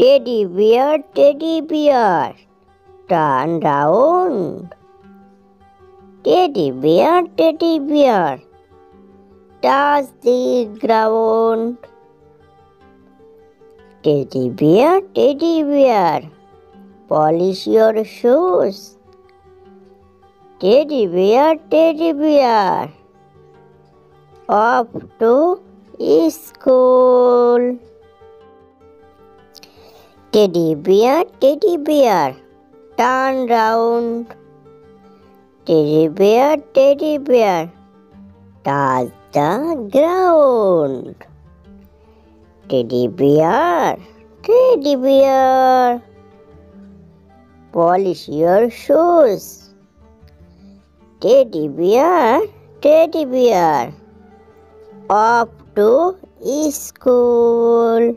Teddy bear, turn round. Teddy bear, touch the ground. Teddy bear, polish your shoes. Teddy bear, off to school. Teddy bear, turn round. Teddy bear, touch the ground. Teddy bear, polish your shoes. Teddy bear, off to school.